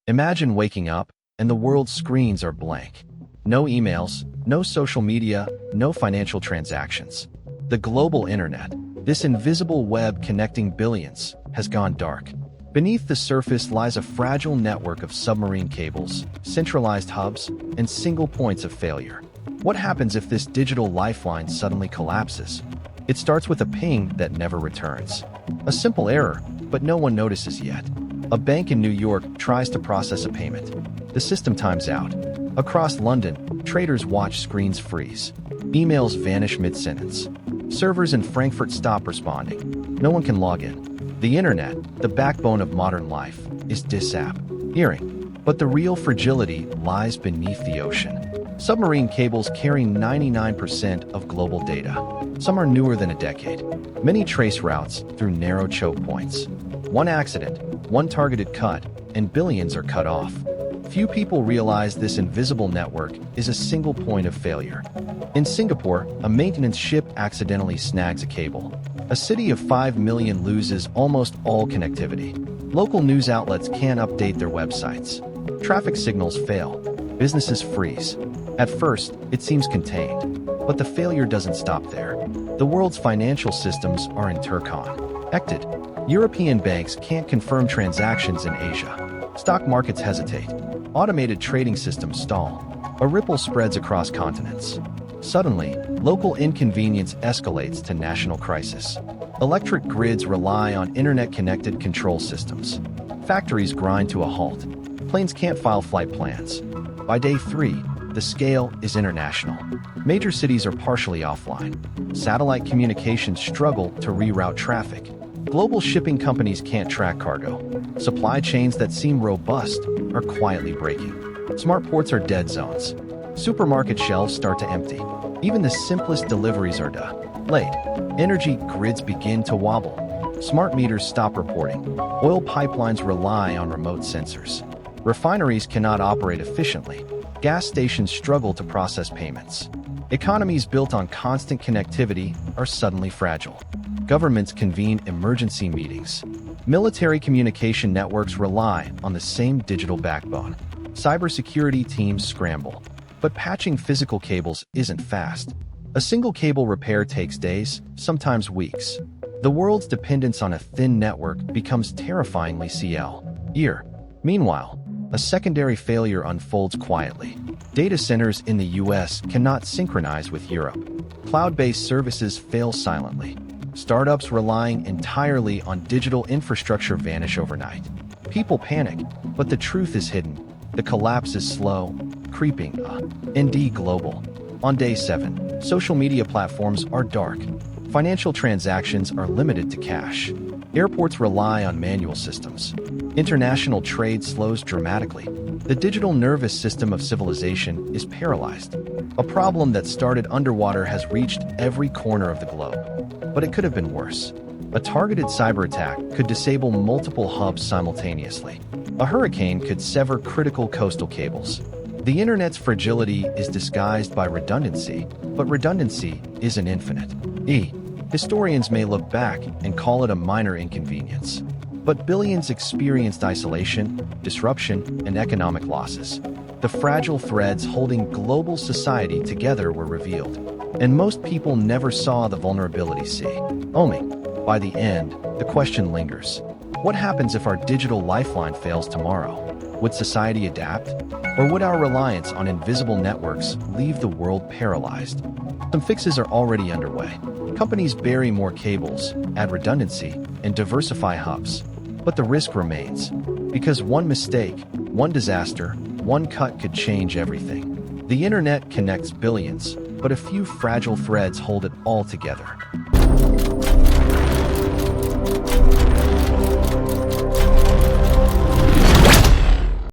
Imagine waking up and the world's screens are blank. No emails, no social media, no financial transactions. The global internet, this invisible web connecting billions, has gone dark. Beneath the surface lies a fragile network of submarine cables, centralized hubs, and single points of failure. What happens if this digital lifeline suddenly collapses? It starts with a ping that never returns. A simple error, but no one notices yet. A bank in New York tries to process a payment. The system times out. Across London, traders watch screens freeze. Emails vanish mid-sentence. Servers in Frankfurt stop responding. No one can log in. The internet, the backbone of modern life, is disappearing. But the real fragility lies beneath the ocean. Submarine cables carry 99% of global data. Some are newer than a decade. Many trace routes through narrow choke points. One accident, one targeted cut, and billions are cut off. Few people realize this invisible network is a single point of failure. In Singapore, a maintenance ship accidentally snags a cable. A city of 5 million loses almost all connectivity. Local news outlets can't update their websites. Traffic signals fail. Businesses freeze. At first, it seems contained. But the failure doesn't stop there. The world's financial systems are interconnected. European banks can't confirm transactions in Asia. Stock markets hesitate. Automated trading systems stall. A ripple spreads across continents. Suddenly, local inconvenience escalates to national crisis. Electric grids rely on internet-connected control systems. Factories grind to a halt. Planes can't file flight plans. By day 3, the scale is international. Major cities are partially offline. Satellite communications struggle to reroute traffic. Global shipping companies can't track cargo. Supply chains that seem robust are quietly breaking. Smart ports are dead zones. Supermarket shelves start to empty. Even the simplest deliveries are delayed. Energy grids begin to wobble. Smart meters stop reporting. Oil pipelines rely on remote sensors. Refineries cannot operate efficiently. Gas stations struggle to process payments. Economies built on constant connectivity are suddenly fragile. Governments convene emergency meetings. Military communication networks rely on the same digital backbone. Cybersecurity teams scramble. But patching physical cables isn't fast. A single cable repair takes days, sometimes weeks. The world's dependence on a thin network becomes terrifyingly CL. Meanwhile, a secondary failure unfolds quietly. Data centers in the US cannot synchronize with Europe. Cloud-based services fail silently. Startups relying entirely on digital infrastructure vanish overnight. People panic, but the truth is hidden. The collapse is slow, creeping, ND global. On day 7, social media platforms are dark. Financial transactions are limited to cash. Airports rely on manual systems. International trade slows dramatically. The digital nervous system of civilization is paralyzed. A problem that started underwater has reached every corner of the globe. But it could have been worse. A targeted cyberattack could disable multiple hubs simultaneously. A hurricane could sever critical coastal cables. The internet's fragility is disguised by redundancy, but redundancy isn't infinite. Historians may look back and call it a minor inconvenience. But billions experienced isolation, disruption, and economic losses. The fragile threads holding global society together were revealed. And most people never saw the vulnerabilities see. By the end, the question lingers. What happens if our digital lifeline fails tomorrow? Would society adapt? Or would our reliance on invisible networks leave the world paralyzed? Some fixes are already underway. Companies bury more cables, add redundancy, and diversify hubs. But the risk remains. Because one mistake, one disaster, one cut could change everything. The internet connects billions, but a few fragile threads hold it all together.